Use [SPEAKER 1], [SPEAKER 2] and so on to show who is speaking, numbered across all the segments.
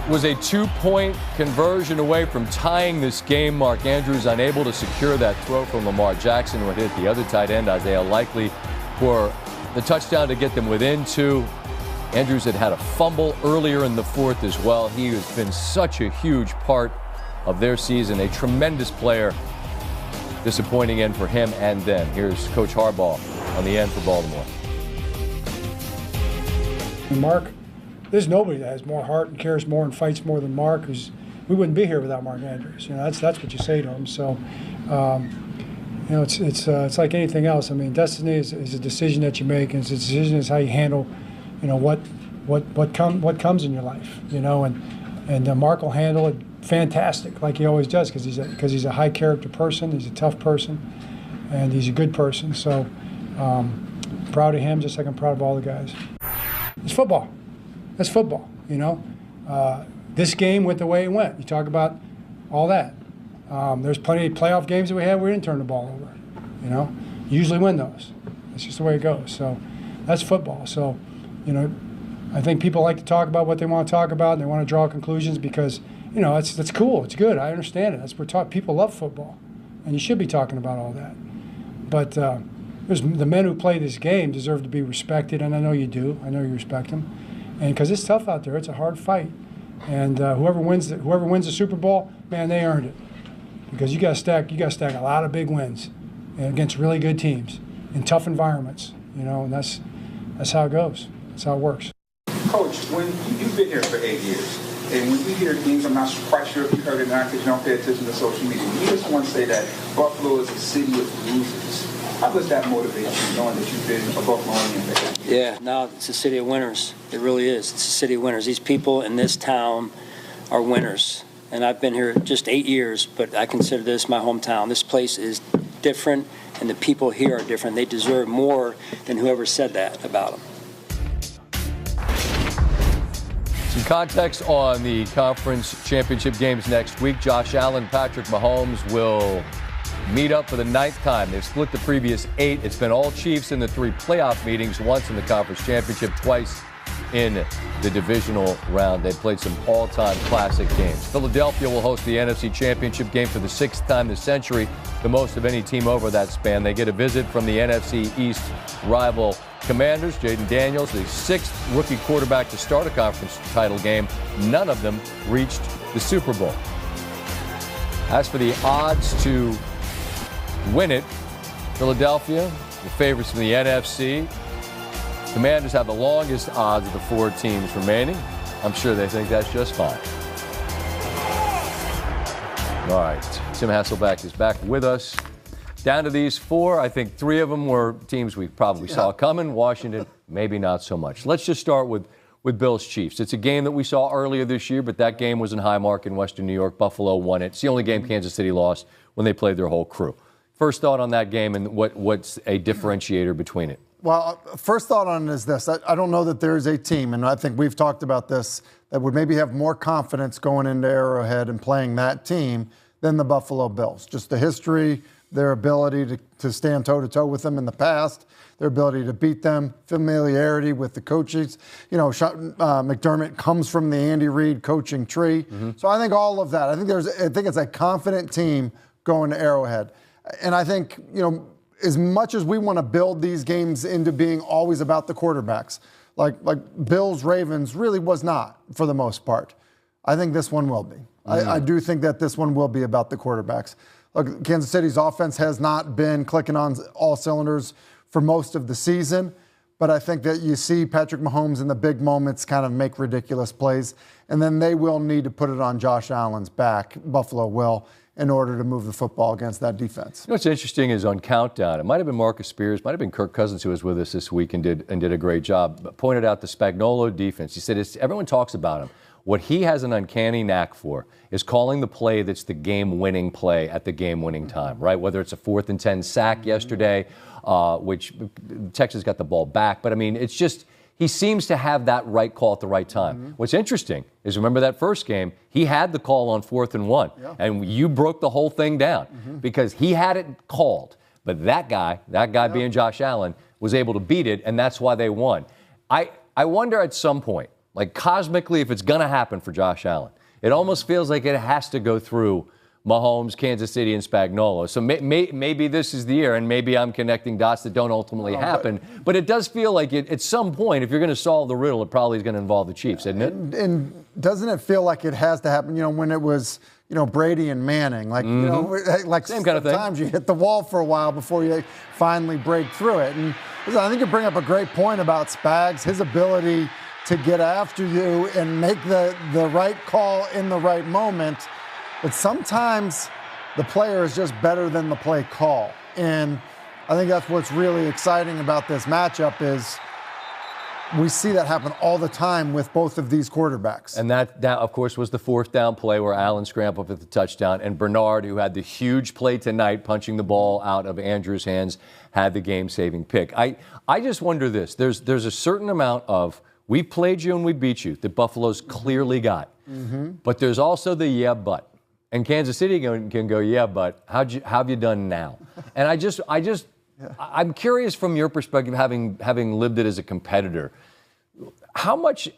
[SPEAKER 1] was a 2-point conversion away from tying this game. Mark Andrews unable to secure that throw from Lamar Jackson, who had hit the other tight end, Isaiah Likely, for the touchdown to get them within 2. Andrews had a fumble earlier in the 4th as well. He has been such a huge part of their season, a tremendous player. Disappointing end for him and them. Here's Coach Harbaugh on the end for Baltimore.
[SPEAKER 2] Mark, there's nobody that has more heart and cares more and fights more than Mark. We wouldn't be here without Mark Andrews. That's what you say to him. So, it's like anything else. I mean, destiny is a decision that you make, and it's a decision is how you handle, what comes in your life. And Mark will handle it fantastic, like he always does, because he's a high character person. He's a tough person, and he's a good person. So, proud of him, just like I'm proud of all the guys. It's football. That's football, This game went the way it went. You talk about all that. There's plenty of playoff games that we didn't turn the ball over, You usually win those. That's just the way it goes. So that's football. So, I think people like to talk about what they want to talk about, and they want to draw conclusions because, that's cool. It's good. I understand it. That's we're taught. People love football, and you should be talking about all that. But the men who play this game deserve to be respected, and I know you do. I know you respect them. And because it's tough out there, it's a hard fight, and whoever wins the Super Bowl, man, they earned it, because you got to stack a lot of big wins against really good teams in tough environments, and that's how it goes. That's how it works.
[SPEAKER 3] Coach, when you've been here for 8 years, and when we hear things, I'm not quite sure if you heard it or not because you don't pay attention to social media. You just want to say that Buffalo is a city of losers. How does that motivate you, knowing that you've been a Buffalonian for 8 years?
[SPEAKER 4] Yeah, no, it's a city of winners. It really is. It's a city of winners. These people in this town are winners. And I've been here just 8 years, but I consider this my hometown. This place is different, and the people here are different. They deserve more than whoever said that about them.
[SPEAKER 1] Some context on the conference championship games next week. Josh Allen, Patrick Mahomes will meet up for the 9th time. They've split the previous 8. It's been all Chiefs in the 3 playoff meetings, once in the conference championship, twice in the divisional round. They played some all-time classic games. Philadelphia will host the NFC Championship game for the 6th time this century, the most of any team over that span. They get a visit from the NFC East rival Commanders. Jaden Daniels, the 6th rookie quarterback to start a conference title game. None of them reached the Super Bowl. As for the odds to win it, Philadelphia, the favorites from the NFC. Commanders have the longest odds of the 4 teams remaining. I'm sure they think that's just fine. All right, Tim Hasselbeck is back with us. Down to these 4, I think 3 of them were teams we probably saw coming. Washington, maybe not so much. Let's just start with Bills Chiefs. It's a game that we saw earlier this year, but that game was in Highmark in Western New York. Buffalo won it. It's the only game Kansas City lost when they played their whole crew. First thought on that game and what's a differentiator between it?
[SPEAKER 5] Well, first thought on it is this. I don't know that there's a team, and I think we've talked about this, that would maybe have more confidence going into Arrowhead and playing that team than the Buffalo Bills. Just the history, their ability to stand toe-to-toe with them in the past, their ability to beat them, familiarity with the coaches. McDermott comes from the Andy Reid coaching tree. Mm-hmm. So I think all of that. I think it's a confident team going to Arrowhead. And I think, as much as we want to build these games into being always about the quarterbacks, like Bills Ravens really was not for the most part. I think this one will be. Mm-hmm. I do think that this one will be about the quarterbacks. Look, Kansas City's offense has not been clicking on all cylinders for most of the season, but I think that you see Patrick Mahomes in the big moments kind of make ridiculous plays, and then they will need to put it on Josh Allen's back, Buffalo will, in order to move the football against that defense.
[SPEAKER 1] What's interesting is on Countdown, it might have been Marcus Spears, might have been Kirk Cousins who was with us this week and did a great job, but pointed out the Spagnuolo defense. He said everyone talks about him. What he has an uncanny knack for is calling the play that's the game-winning play at the game-winning time, right? Whether it's a 4th and 10 sack yesterday, which Texas got the ball back. But, I mean, it's just he seems to have that right call at the right time. Mm-hmm. What's interesting is, remember that first game, he had the call on 4th and 1, and you broke the whole thing down because he had it called. But that guy being Josh Allen, was able to beat it, and that's why they won. I wonder at some point, like cosmically, if it's going to happen for Josh Allen, it almost feels like it has to go through Mahomes, Kansas City, and Spagnuolo. So maybe this is the year, and maybe I'm connecting dots that don't ultimately happen. But it does feel like at some point, if you're going to solve the riddle, it probably is going to involve the Chiefs, isn't it?
[SPEAKER 5] And doesn't it feel like it has to happen? You know, when it was, Brady and Manning, like, like
[SPEAKER 1] same kind of thing.
[SPEAKER 5] Sometimes you hit the wall for a while before you finally break through it. And I think you bring up a great point about Spags, his ability to get after you and make the right call in the right moment. But sometimes the player is just better than the play call. And I think that's what's really exciting about this matchup is we see that happen all the time with both of these quarterbacks.
[SPEAKER 1] And that of course, was the fourth down play where Allen scrambled for the touchdown. And Bernard, who had the huge play tonight, punching the ball out of Andrews' hands, had the game-saving pick. I just wonder this. There's a certain amount of, we played you and we beat you, that Buffalo's clearly got. But there's also the yeah, but. And Kansas City can go, yeah, but how have you done now? And I'm curious from your perspective, having lived it as a competitor, how much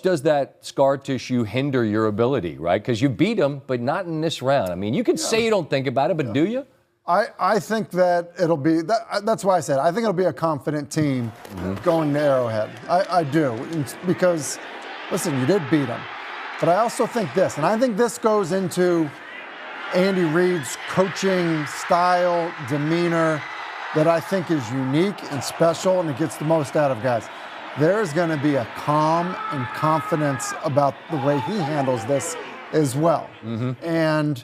[SPEAKER 1] does that scar tissue hinder your ability, right? Because you beat them, but not in this round. I mean, you can say you don't think about it, but do you?
[SPEAKER 5] I think that it'll be, that's why I said, I think it'll be a confident team going to Arrowhead. I do, because, listen, you did beat them. But I also think this, and I think this goes into Andy Reid's coaching style, demeanor, that I think is unique and special, and it gets the most out of guys. There is going to be a calm and confidence about the way he handles this as well. And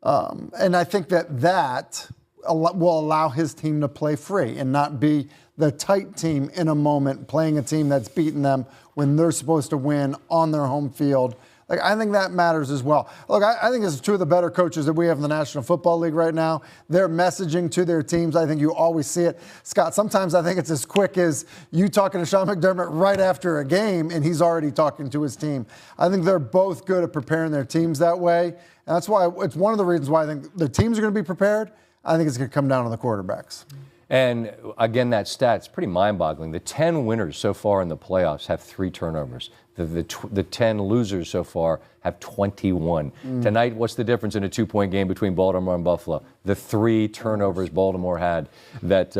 [SPEAKER 5] I think that will allow his team to play free and not be the tight team in a moment, playing a team that's beaten them when they're supposed to win on their home field. Like, I think that matters as well. Look, I think this is two of the better coaches that we have in the National Football League right now. Their messaging to their teams, I think you always see it. Scott, sometimes I think it's as quick as you talking to Sean McDermott right after a game, and he's already talking to his team. I think they're both good at preparing their teams that way. And that's why it's one of the reasons why I think the teams are going to be prepared. I think it's going to come down to the quarterbacks.
[SPEAKER 1] And again, that stat, it's pretty mind-boggling. The 10 winners so far in the playoffs have 3 turnovers. The 10 losers so far have 21. Tonight, what's the difference in a 2-point game between Baltimore and Buffalo? The 3 turnovers Baltimore had that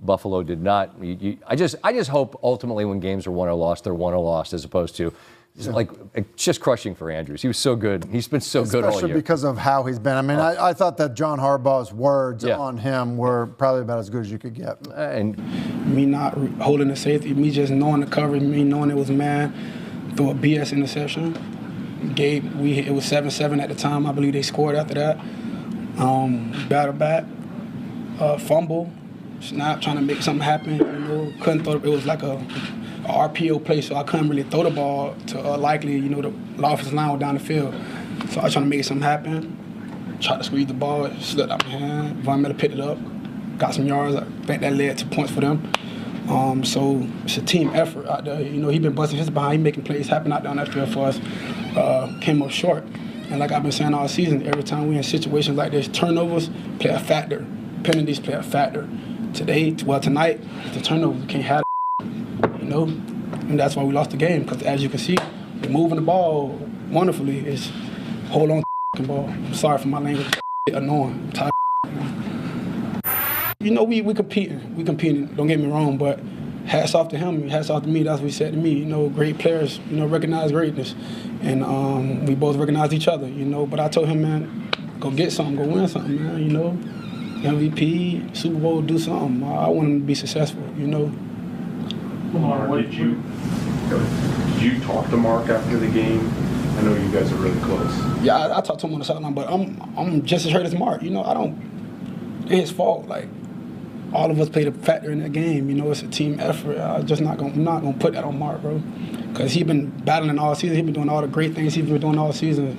[SPEAKER 1] Buffalo did not. I just hope ultimately when games are won or lost, they're won or lost, as opposed to it's just crushing for Andrews. He was so good. He's been so good all year.
[SPEAKER 5] Especially because of how he's been. I mean, I thought that John Harbaugh's words on him were probably about as good as you could get.
[SPEAKER 6] And me not holding the safety, me just knowing the coverage, me knowing it was man, threw a BS interception. It was 7-7 at the time. I believe they scored after that. Battle back, fumble, snap, trying to make something happen. Couldn't throw it. It was like a RPO play, so I couldn't really throw the ball to likely, the offensive line was down the field. So I was trying to make something happen, tried to squeeze the ball, it slipped out my hand. Von Miller picked it up, got some yards. I think that led to points for them. So it's a team effort out there. He been busting his behind, he making plays happen out there on that field for us. Came up short. And like I've been saying all season, every time we in situations like this, turnovers play a factor. Penalties play a factor. Tonight, the turnovers can't have and that's why we lost the game, because as you can see, we're moving the ball wonderfully. It's hold on to the ball. I'm sorry for my language. Annoying. We competing. We competing. Don't get me wrong, but hats off to him. Hats off to me. That's what he said to me. Great players, recognize greatness. And we both recognize each other, But I told him, man, go get something, go win something, man, MVP, Super Bowl, do something. I want him to be successful,
[SPEAKER 7] Lamar, did you talk to Mark after the game? I know you guys are really close.
[SPEAKER 6] Yeah, I talked to him on the sideline, but I'm just as hurt as Mark. It's his fault. Like, all of us played a factor in that game. It's a team effort. I'm not gonna put that on Mark, bro, because he's been battling all season. He's been doing all the great things he's been doing all season.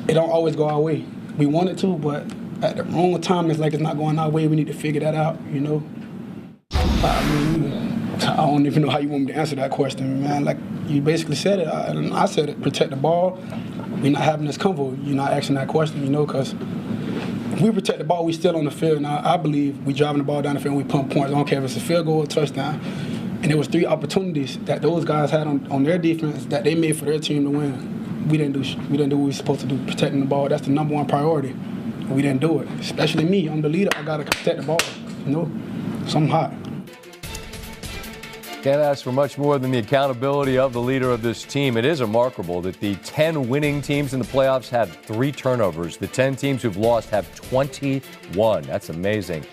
[SPEAKER 6] It don't always go our way. We want it to, but at the wrong time, it's like it's not going our way. We need to figure that out. I don't even know how you want me to answer that question, man. Like, you basically said it. I said it. Protect the ball. We're not having this convo. You're not asking that question, because if we protect the ball, we still on the field. Now, I believe we driving the ball down the field and we pump points. I don't care if it's a field goal or touchdown. And there was 3 opportunities that those guys had on their defense that they made for their team to win. We didn't do what we were supposed to do, protecting the ball. That's the number 1 priority. We didn't do it. Especially me. I'm the leader. I got to protect the ball. You know? So I'm hot.
[SPEAKER 1] Can't ask for much more than the accountability of the leader of this team. It is remarkable that the 10 winning teams in the playoffs had 3 turnovers. The 10 teams who've lost have 21. That's amazing.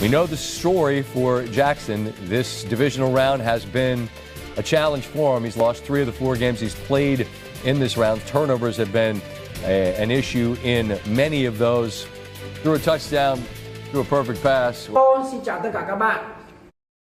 [SPEAKER 1] We know the story for Jackson. This divisional round has been a challenge for him. He's lost 3 of the 4 games he's played in this round. Turnovers have been an issue in many of those. Threw a touchdown, threw a perfect pass.
[SPEAKER 8] Xin chào tất cả các bạn.